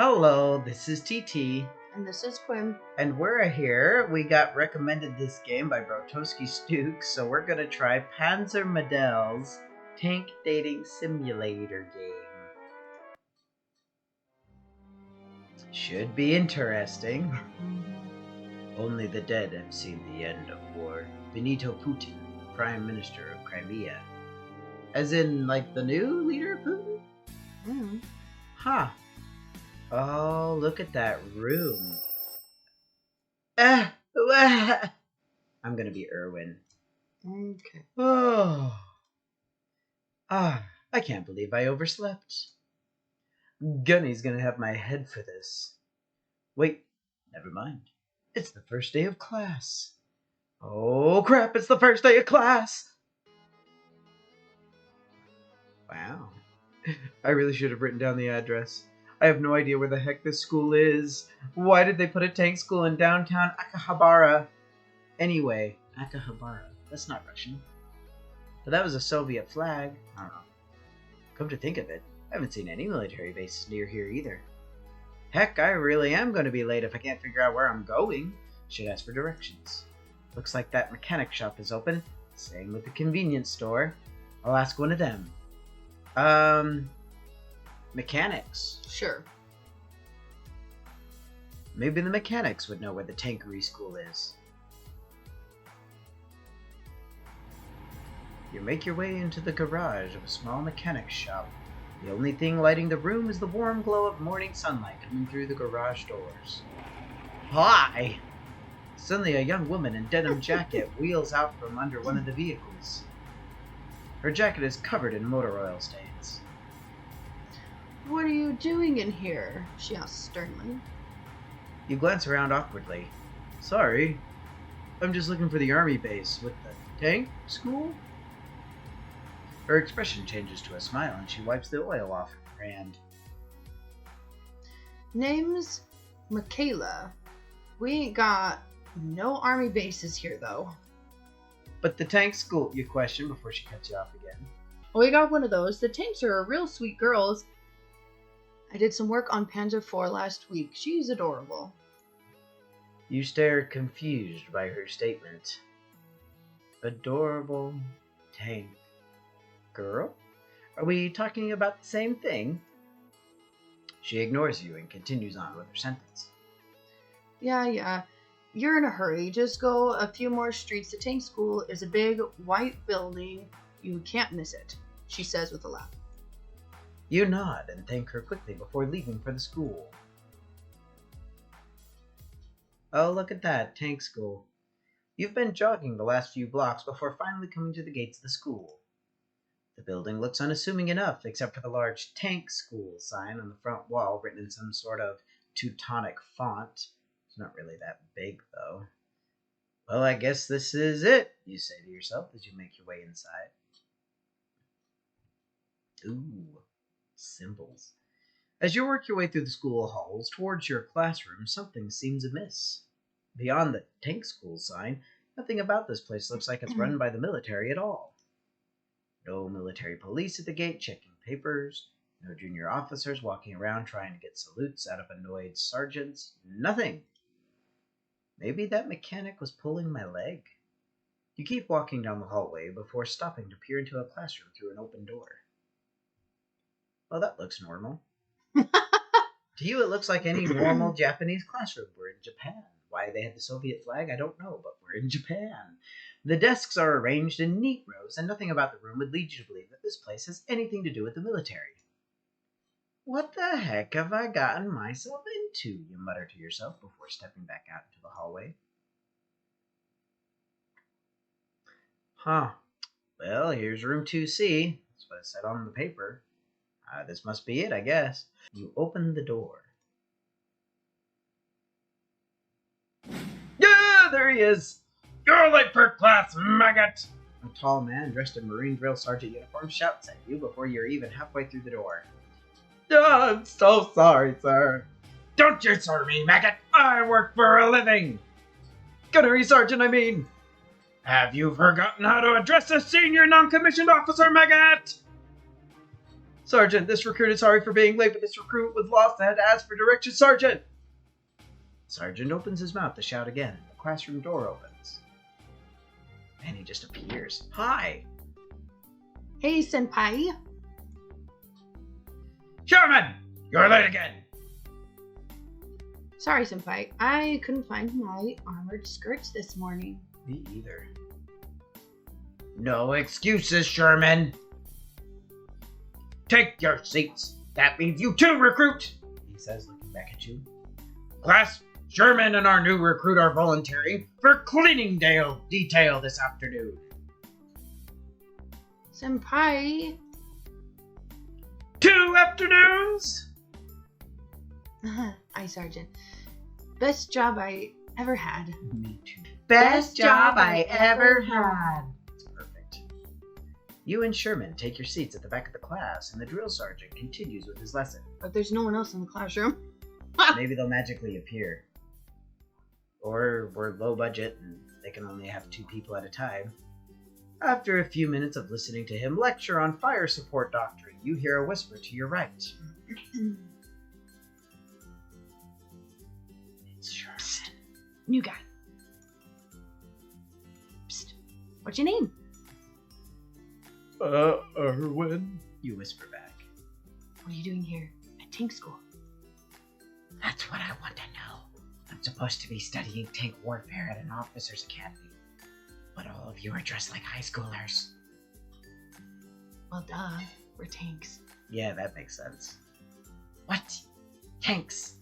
Hello, this is TT, And this is Qwim. and we're here. We got recommended this game by Brotoski Stuk, so we're gonna try Panzermadels Tank Dating Simulator game. Should be interesting. Only the dead have seen the end of war. Benito Putin, Prime Minister of Crimea. As in, like, the new leader of Putin? Huh. Oh, look at that room. I'm gonna be Erwin. Okay. Oh. I can't believe I overslept. Gunny's gonna have my head for this. Wait, never mind. It's the first day of class. Oh crap, it's the first day of class! Wow. I really should have written down the address. I have no idea where the heck this school is. Why did they put a tank school in downtown Akihabara? Anyway, Akihabara. That's not Russian. But that was a Soviet flag. I don't know. Come to think of it, I haven't seen any military bases near here either. Heck, I really am going to be late if I can't figure out where I'm going. Should ask for directions. Looks like that mechanic shop is open. Same with the convenience store. I'll ask one of them. Mechanics. Sure. Maybe the mechanics would know where the tankery school is. You make your way into the garage of a small mechanic shop. The only thing lighting the room is the warm glow of morning sunlight coming through the garage doors. Hi! Suddenly a young woman in denim jacket wheels out from under one of the vehicles. Her jacket is covered in motor oil stains. What are you doing in here? She asks sternly. You glance around awkwardly. Sorry, I'm just looking for the army base with the tank school? Her expression changes to a smile and she wipes the oil off her hand. Name's Michaela. We ain't got no army bases here, though. But the tank school, you question before she cuts you off again. We got one of those. The tanks are real sweet girls. I did some work on Panzer IV last week. She's adorable. You stare confused by her statement. Adorable tank girl? Are we talking about the same thing? She ignores you and continues on with her sentence. Yeah. You're in a hurry. Just go a few more streets. The tank school is a big white building. You can't miss it, she says with a laugh. You nod and thank her quickly before leaving for the school. Oh, look at that, tank school. You've been jogging the last few blocks before finally coming to the gates of the school. The building looks unassuming enough, except for the large tank school sign on the front wall written in some sort of Teutonic font. It's not really that big, though. Well, I guess this is it, you say to yourself as you make your way inside. Ooh, symbols. As you work your way through the school halls towards your classroom, something seems amiss. Beyond the tank school sign, nothing about this place looks like it's run by the military at all. No military police at the gate checking papers, no junior officers walking around trying to get salutes out of annoyed sergeants, nothing. Maybe that mechanic was pulling my leg. You keep walking down the hallway before stopping to peer into a classroom through an open door. Well, that looks normal. To you, it looks like any normal Japanese classroom. We're in Japan. Why they had the Soviet flag, I don't know, but we're in Japan. The desks are arranged in neat rows, and nothing about the room would lead you to believe that this place has anything to do with the military. What the heck have I gotten myself into? You mutter to yourself before stepping back out into the hallway. Huh. Well, here's room 2C. That's what it said on the paper. This must be it, I guess. You open the door. Yeah, there he is! You're late for class, maggot! A tall man dressed in Marine drill sergeant uniform shouts at you before you're even halfway through the door. Oh, I'm so sorry, sir. Don't you sir me, maggot! I work for a living! Gunnery sergeant, I mean! Have you forgotten how to address a senior non-commissioned officer, maggot? Sergeant, this recruit is sorry for being late, but this recruit was lost and had to ask for directions, Sergeant! Sergeant opens his mouth to shout again. The classroom door opens. And he just appears. Hi! Hey, senpai. Sherman! You're late again! Sorry, senpai. I couldn't find my armored skirts this morning. Me either. No excuses, Sherman! Take your seats. That means you too, recruit! He says, looking back at you. Class, Sherman and our new recruit are volunteering for cleaning detail this afternoon. Senpai. 2 afternoons? Aye, Sergeant. Best job I ever had. Me too. Best job I ever had. It's perfect. You and Sherman take your seats at the back of the class, and the drill sergeant continues with his lesson. But there's no one else in the classroom. Maybe they'll magically appear. Or we're low budget, and they can only have 2 people at a time. After a few minutes of listening to him lecture on fire support doctrine, you hear a whisper to your right. It's Sherman. Psst. New guy. Psst. What's your name? Erwin. You whisper back. What are you doing here at tank school? That's what I want to know. I'm supposed to be studying tank warfare at an officer's academy. But all of you are dressed like high schoolers. Well, duh. We're tanks. Yeah, that makes sense. What? Tanks?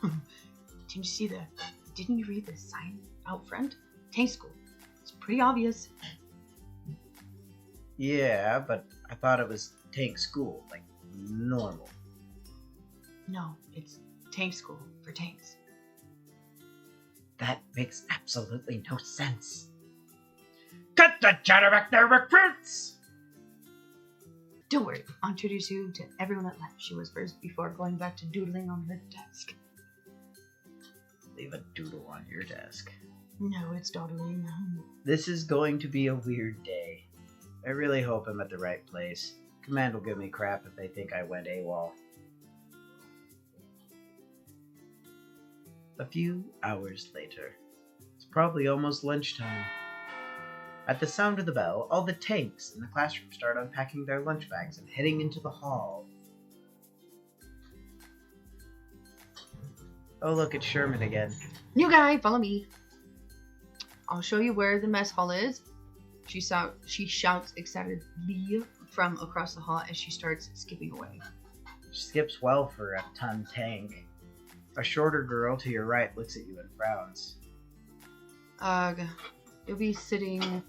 Didn't you see didn't you read the sign out front? Tank school. It's pretty obvious. Yeah, but I thought it was tank school, like normal. No, it's tank school for tanks. That makes absolutely no sense. Cut the chatter back there, recruits! Don't worry, I'll introduce you to everyone at lunch, she whispers before going back to doodling on her desk. Leave a doodle on your desk. No, it's dawdling. This is going to be a weird day. I really hope I'm at the right place. Command will give me crap if they think I went AWOL. A few hours later. It's probably almost lunchtime. At the sound of the bell, all the tanks in the classroom start unpacking their lunch bags and heading into the hall. Oh look, it's Sherman again. New guy, follow me. I'll show you where the mess hall is. She shouts excitedly from across the hall as she starts skipping away. She skips well for a ton tank. A shorter girl to your right looks at you and frowns. You'll be sitting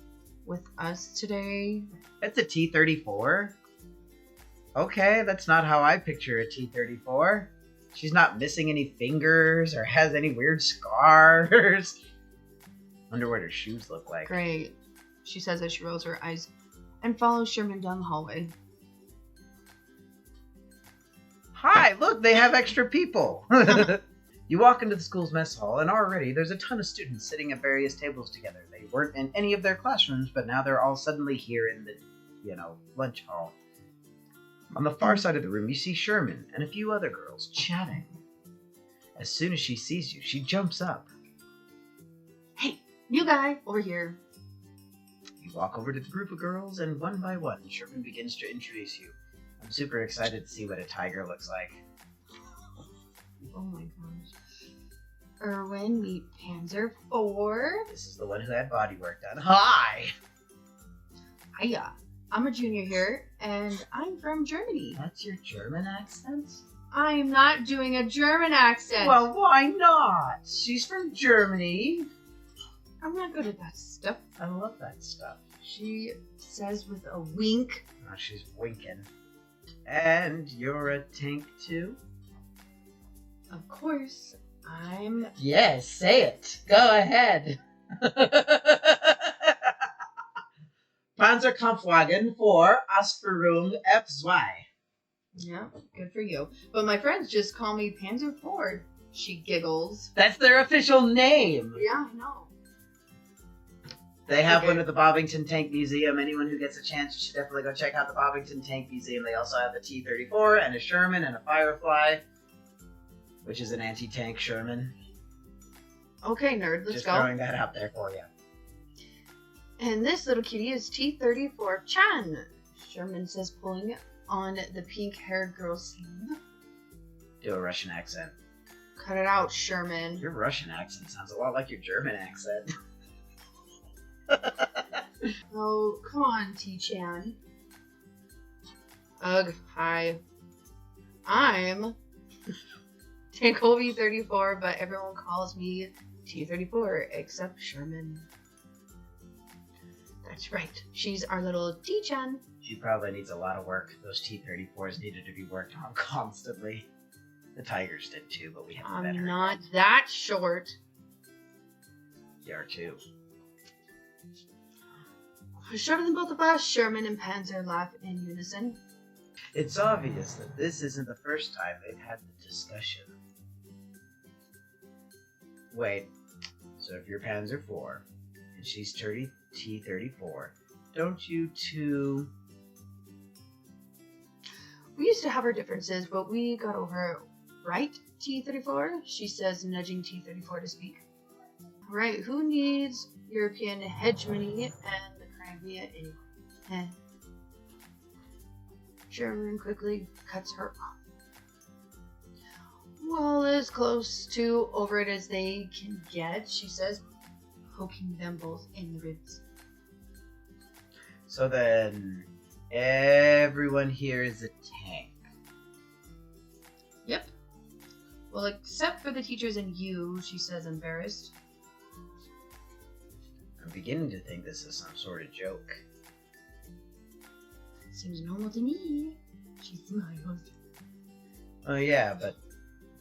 with us today? It's a T-34? Okay, that's not how I picture a T-34. She's not missing any fingers or has any weird scars. Wonder what her shoes look like. Great, she says as she rolls her eyes and follows Sherman down the hallway. Hi, look, they have extra people. You walk into the school's mess hall, and already there's a ton of students sitting at various tables together. They weren't in any of their classrooms, but now they're all suddenly here in the, lunch hall. On the far side of the room, you see Sherman and a few other girls chatting. As soon as she sees you, she jumps up. Hey, new guy, over here. You walk over to the group of girls, and one by one, Sherman begins to introduce you. I'm super excited to see what a tiger looks like. Oh my gosh. Erwin, meet Panzer 4. This is the one who had body work done. Hi! Hiya. I'm a junior here, and I'm from Germany. That's your German accent? I'm not doing a German accent. Well, why not? She's from Germany. I'm not good at that stuff. I love that stuff. She says with a wink. Oh, she's winking. And you're a tank too? Of course, I'm... Yes, say it. Go ahead. Panzerkampfwagen 4 Ausführung F2. Yeah, good for you. But my friends just call me Panzer Ford. She giggles. That's their official name. Yeah, I know. They have Okay. one at the Bobbington Tank Museum. Anyone who gets a chance should definitely go check out the Bobbington Tank Museum. They also have the T-34 and a Sherman and a Firefly, which is an anti-tank Sherman. Okay, nerd, let's Just go. throwing that out there for you. And this little kitty is T-34 Chan. Sherman says, pulling on the pink-haired girl's sleeve. Do a Russian accent. Cut it out, Sherman. Your Russian accent sounds a lot like your German accent. Oh, come on, T-Chan. Ugh, hi. I'm Tankobi 34, but everyone calls me T-34, except Sherman. That's right. She's our little T-Chan. She probably needs a lot of work. Those T-34s needed to be worked on constantly. The Tigers did too, but we have the better. I'm not that short. You are too. Shorter than both of us, Sherman and Panzer laugh in unison. It's obvious that this isn't the first time they've had the discussion. Wait, so if you're Panzer IV and she's T-34, don't you two... We used to have our differences, but we got over it, right, T-34? She says, nudging T-34 to speak. Right, who needs European hegemony and the Crimea anyway? Eh. Sherman quickly cuts her off. Well, as close to over it as they can get, she says, poking them both in the ribs. So then, everyone here is a tank. Yep. Well, except for the teachers and you, she says, embarrassed. I'm beginning to think this is some sort of joke. Seems normal to me. She smiles. Oh yeah, but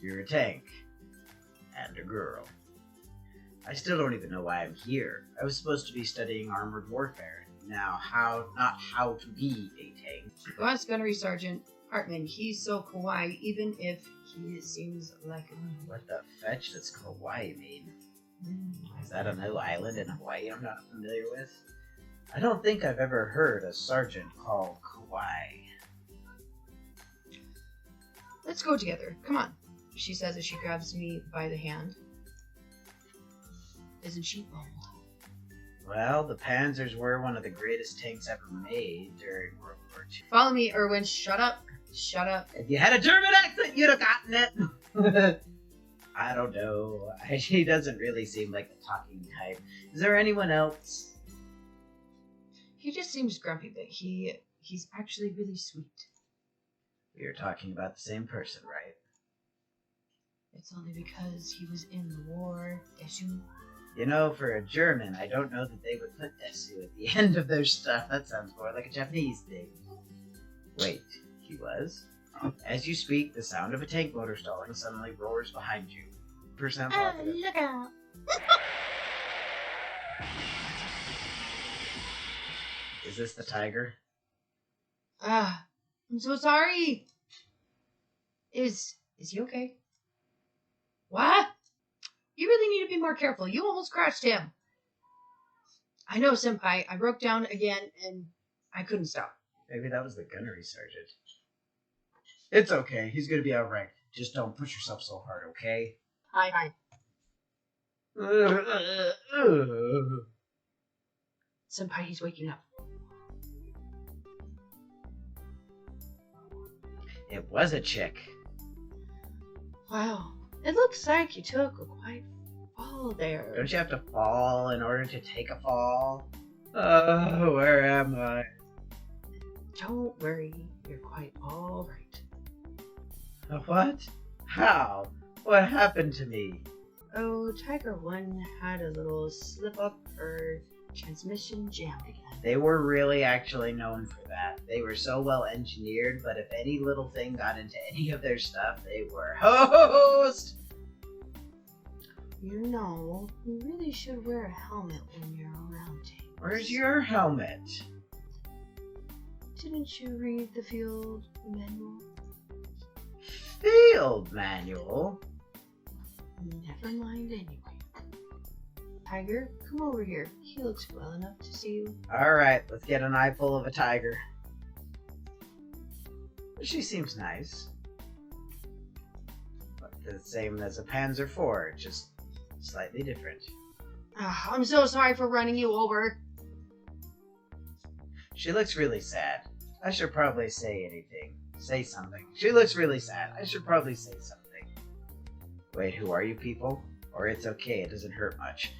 you're a tank. And a girl. I still don't even know why I'm here. I was supposed to be studying armored warfare. Now, not how to be a tank. Go ask Gunnery Sergeant Hartman. He's so kawaii, even if he seems like a... What the fetch does kawaii mean? Is that a new island in Hawaii I'm not familiar with? I don't think I've ever heard a sergeant called kawaii. Let's go together. Come on, she says as she grabs me by the hand. Isn't she bold? Well, the Panzers were one of the greatest tanks ever made during World War II. Follow me, Erwin. Shut up. Shut up. If you had a German accent, you'd have gotten it. I don't know. He doesn't really seem like the talking type. Is there anyone else? He just seems grumpy, but he's actually really sweet. We are talking about the same person, right? It's only because he was in the war. Desu. You know, for a German, I don't know that they would put desu at the end of their stuff. That sounds more like a Japanese thing. Wait, he was? As you speak, the sound of a tank motor stalling suddenly roars behind you. Percent positive. Look out. Is this the tiger? I'm so sorry. Is he okay? What? You really need to be more careful. You almost crashed him. I know, Senpai. I broke down again and I couldn't stop. Maybe that was the gunnery sergeant. It's okay. He's gonna be alright. Just don't push yourself so hard, okay? Hi. Senpai, he's waking up. It was a chick. Wow. It looks like you took a quite fall there. Don't you have to fall in order to take a fall? Oh, where am I? Don't worry. You're quite all right. What? How? What happened to me? Oh, Tiger 1 had a little slip up. Her transmission jammed again. They were really actually known for that. They were so well engineered, but if any little thing got into any of their stuff, they were hosed! You know, you really should wear a helmet when you're around tanks. Where's your helmet? Didn't you read the field manual? Field manual? Never mind anyway. Tiger, come over here. he looks well enough to see you. Alright, let's get an eyeful of a tiger. She seems nice. But the same as a Panzer IV, just slightly different. I'm so sorry for running you over. She looks really sad. I should probably say anything. Say something. She looks really sad. I should probably say something. Wait, who are you people? Or it's okay, it doesn't hurt much.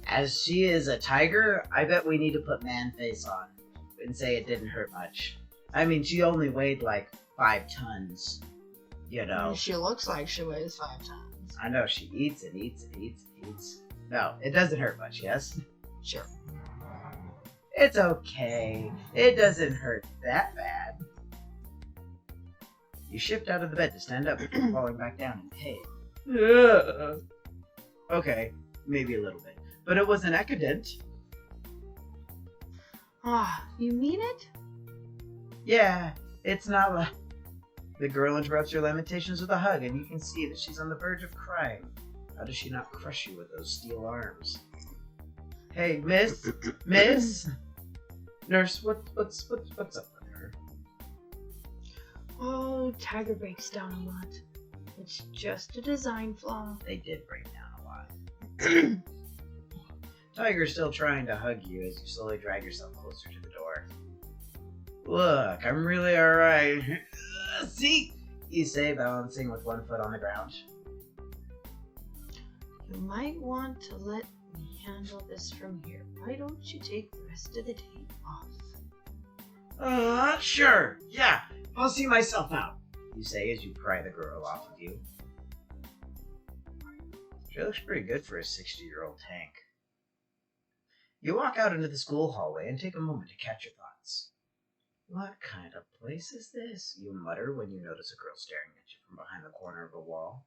As she is a tiger, I bet we need to put man face on and say it didn't hurt much. I mean, she only weighed like 5 tons. You know. She looks like she weighs 5 tons. I know, she eats and eats and eats and eats. No, it doesn't hurt much, yes? Sure. It's okay. It doesn't hurt that bad. You shift out of the bed to stand up before falling back down in pain. Okay, maybe a little bit. But it was an accident. You mean it? Yeah, it's not like... The girl interrupts your lamentations with a hug, and you can see that she's on the verge of crying. How does she not crush you with those steel arms? Hey, miss? Miss? Nurse, what's up with her? Oh, Tiger breaks down a lot. It's just a design flaw. They did break down a lot. Tiger's still trying to hug you as you slowly drag yourself closer to the door. Look, I'm really alright. See? You say, balancing with one foot on the ground. You might want to let me handle this from here. Why don't you take the rest of the day off? Sure. Yeah, I'll see myself out, you say as you pry the girl off of you. She looks pretty good for a 60-year-old tank. You walk out into the school hallway and take a moment to catch your thoughts. What kind of place is this? You mutter when you notice a girl staring at you from behind the corner of a wall.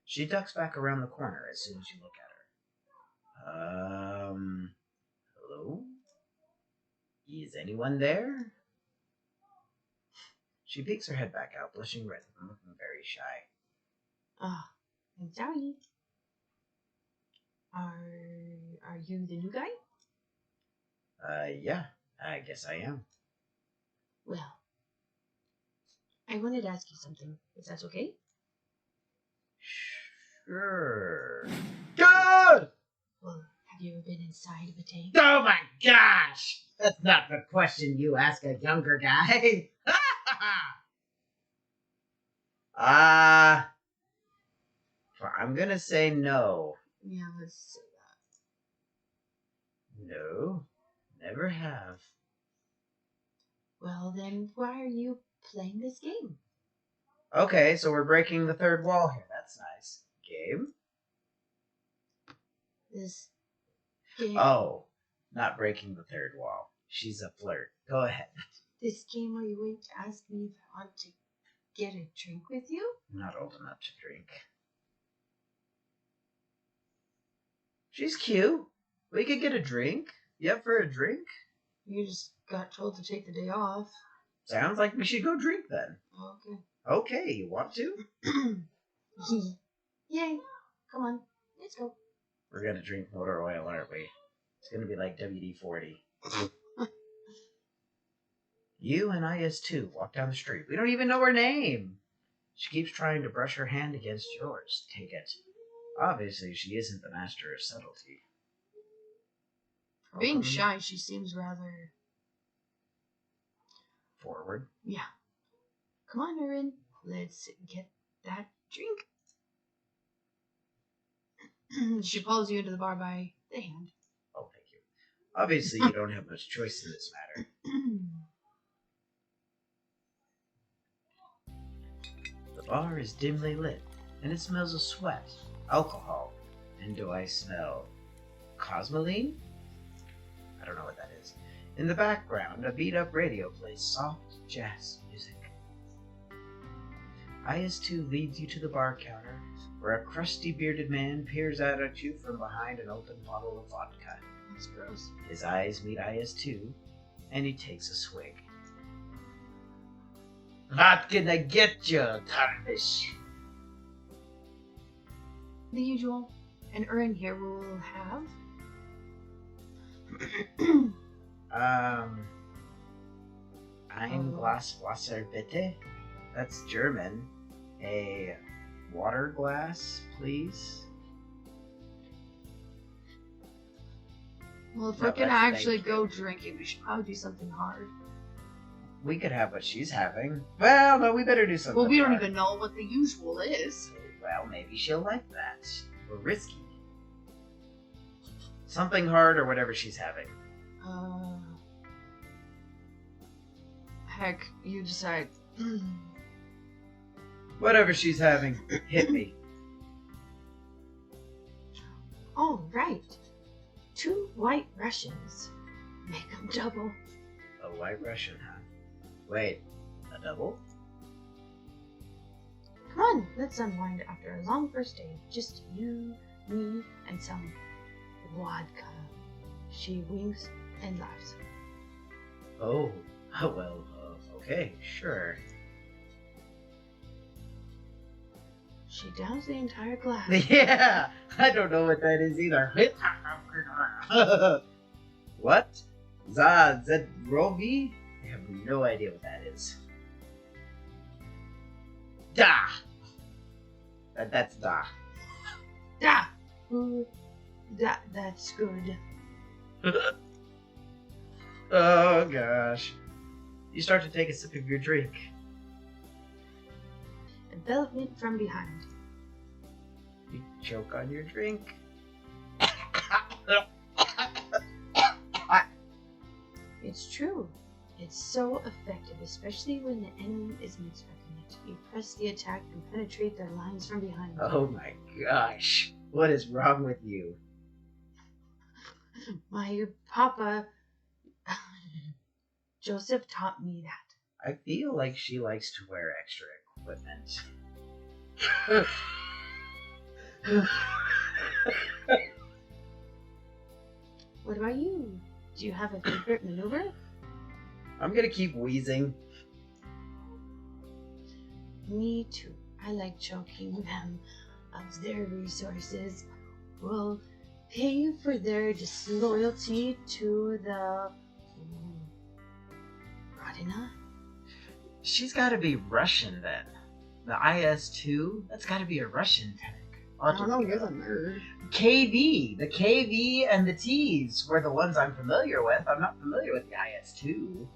She ducks back around the corner as soon as you look at her. Hello? Is anyone there? She peeks her head back out, blushing red and looking very shy. I'm sorry. Are you the new guy? Yeah, I guess I am. Well, I wanted to ask you something, if that's okay? Sure. Good! Well, have you ever been inside of a tank? Oh my gosh! That's not the question you ask a younger guy. I'm gonna say no. Yeah, let's say that. No, never have. Well, then why are you playing this game? Okay, so we're breaking the third wall here. That's nice. Game? This game... Oh, not breaking the third wall. She's a flirt. Go ahead. This game where you wait to ask me if I want to get a drink with you? I'm not old enough to drink. She's cute. We could get a drink. You up for a drink? You just got told to take the day off. Sounds like we should go drink then. Okay. Okay, you want to? Yay. Come on, let's go. We're gonna drink motor oil, aren't we? It's gonna be like WD-40. You and IS-2 walk down the street. We don't even know her name. She keeps trying to brush her hand against yours. Take it. Obviously, she isn't the master of subtlety. Being shy, she seems rather... Forward. Yeah. Come on, Erin. Let's get that drink. She pulls you into the bar by the hand. Oh, thank you. Obviously, you don't have much choice in this matter. The bar is dimly lit, and it smells of sweat, alcohol, and do I smell cosmoline? I don't know what that is. In the background, a beat-up radio plays soft jazz music. IS-2 leads you to the bar counter, where a crusty bearded man peers out at you from behind an open bottle of vodka. That's gross. His eyes meet IS-2, and he takes a swig. Not gonna get you, Tarnish. The usual. And Erin here will have Ein Glas Wasser bitte? That's German. A water glass, please? Well, if No, we're gonna that's actually thank you. go drinking, we should probably do something hard. We could have what she's having. Well, no, we better do something Well, we don't hard. even know what the usual is. Well, maybe she'll like that. Or risky. Something hard or whatever she's having. Heck, you decide. Whatever she's having, hit me. All right. 2 white Russians. Make them double. A white Russian, huh? Wait, a double? Come on, let's unwind after a long first day. Just you, me, and some vodka. She winks and laughs. Oh, well, okay, sure. She downs the entire glass. Yeah, I don't know what that is either. What? Zedrovi? I have no idea what that is. Da! That's da. Da! Ooh, that's good. Oh gosh. You start to take a sip of your drink. Envelopment from behind. You choke on your drink. It's true. It's so effective, especially when the enemy isn't expecting it. You press the attack and penetrate their lines from behind. Oh my gosh. What is wrong with you? My papa, Joseph, taught me that. I feel like she likes to wear extra equipment. What about you? Do you have a favorite maneuver? I'm gonna keep wheezing. Me too. I like choking them of their resources. Will pay for their disloyalty to the Rodina? She's gotta be Russian then. The IS-2? That's gotta be a Russian tank. I don't know, you're the nerd. KV. The KV and the Ts were the ones I'm familiar with. I'm not familiar with the IS-2.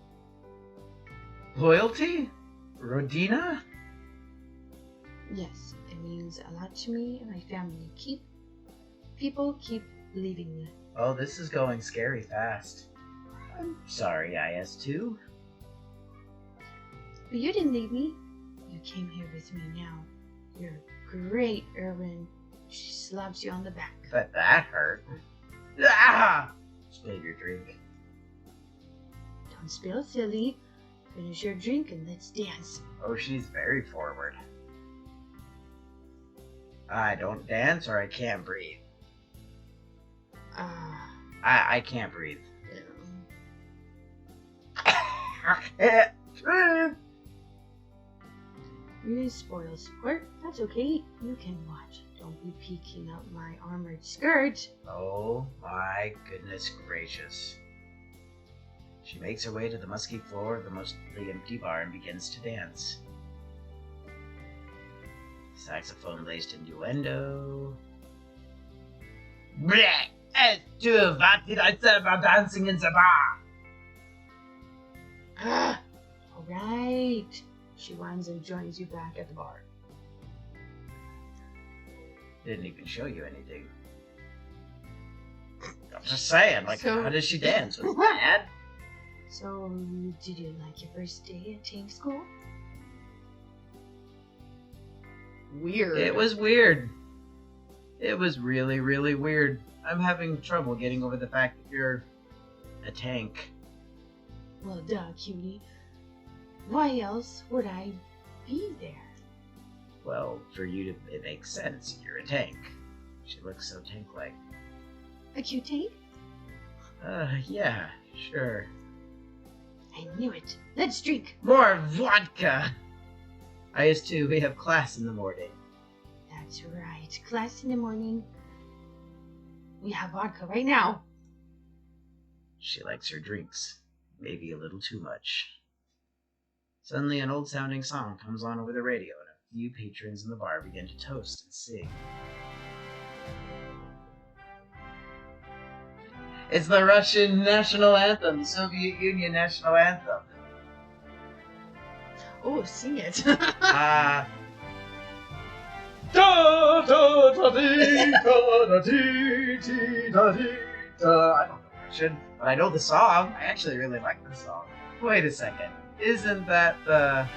Loyalty? Rodina? Yes, it means a lot to me and my family. People keep leaving me. Oh, this is going scary fast. I'm sorry, IS-2. But you didn't leave me. You came here with me now. You're great, Erwin. She slaps you on the back. That hurt. Ah! Spill your drink. Don't spill, silly. Finish your drink and let's dance. Oh, she's very forward. I don't dance or I can't breathe. I can't breathe. Really spoiled sport. That's okay. You can watch. Don't be peeking out my armored skirt. Oh my goodness gracious. She makes her way to the musky floor of the mostly empty bar and begins to dance. Saxophone-laced innuendo. Bleh! What did I say about dancing in the bar? All right. She whines and joins you back at the bar. Didn't even show you anything. I'm just saying, like, So- how does she dance? Was it bad? So, did you like your first day at tank school? Weird. It was weird. It was really, really weird. I'm having trouble getting over the fact that you're a tank. Well, duh, cutie. Why else would I be there? Well, for you to, it makes sense. You're a tank. She looks so tank-like. A cute tank? Yeah, sure. I knew it. Let's drink. More vodka! IS-2, we have class in the morning. That's right. Class in the morning. We have vodka right now. She likes her drinks, maybe a little too much. Suddenly, an old-sounding song comes on over the radio, and a few patrons in the bar begin to toast and sing. It's the Russian national anthem, the Soviet Union national anthem. Oh, sing it. Da da da dee da da dee dee da dee da. I don't know Russian, but I know the song. I actually really like the song. Wait a second. Isn't that the...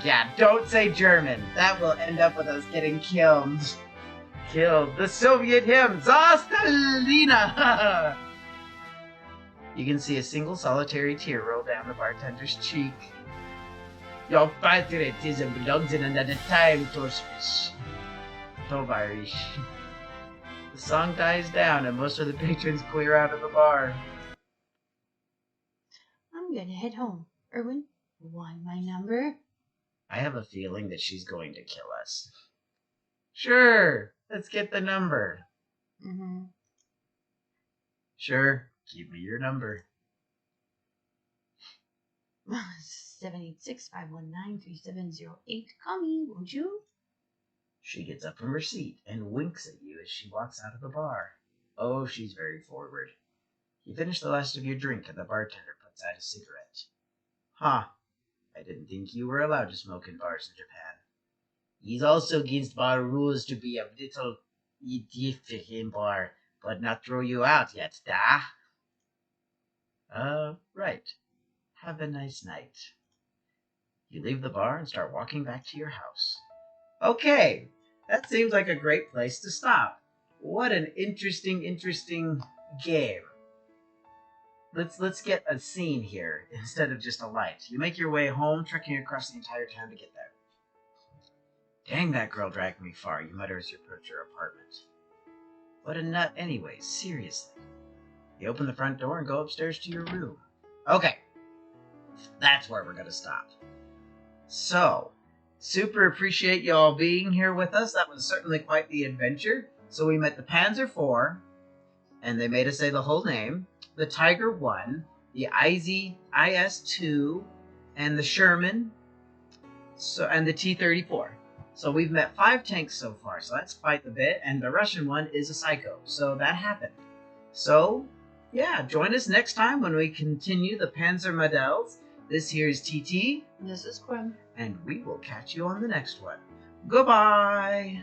yeah, don't say German. That will end up with us getting killed. The Soviet hymn, Za Stalina! You can see a single solitary tear roll down the bartender's cheek. Your patriotism belongs in another time, Tovarish. The song dies down and most of the patrons clear out of the bar. I'm gonna head home. Erwin, want my number? I have a feeling that she's going to kill us. Sure, let's get the number. Mm-hmm. Sure, give me your number. 786-519-3708. Call me, won't you? She gets up from her seat and winks at you as she walks out of the bar. Oh, she's very forward. You finish the last of your drink and the bartender puts out a cigarette. Huh. I didn't think you were allowed to smoke in bars in Japan. He's also against bar rules to be a little idiotic in bar, but not throw you out yet, da? Right. Have a nice night. You leave the bar and start walking back to your house. Okay, that seems like a great place to stop. What an interesting game. Let's get a scene here instead of just a light. You make your way home, trekking across the entire town to get there. Dang, that girl dragged me far, you mutter as you approach your apartment. What a nut anyway, seriously. You open the front door and go upstairs to your room. Okay, that's where we're gonna stop. So, super appreciate y'all being here with us. That was certainly quite the adventure. So we met the Panzer IV, and they made us say the whole name, the Tiger 1, the IS-2, and the Sherman, and the T-34. So we've met 5 tanks so far, so that's quite the bit, and the Russian one is a psycho, so that happened. So, yeah, join us next time when we continue the Panzermadels. This here is TT. This is Qwim. And we will catch you on the next one. Goodbye!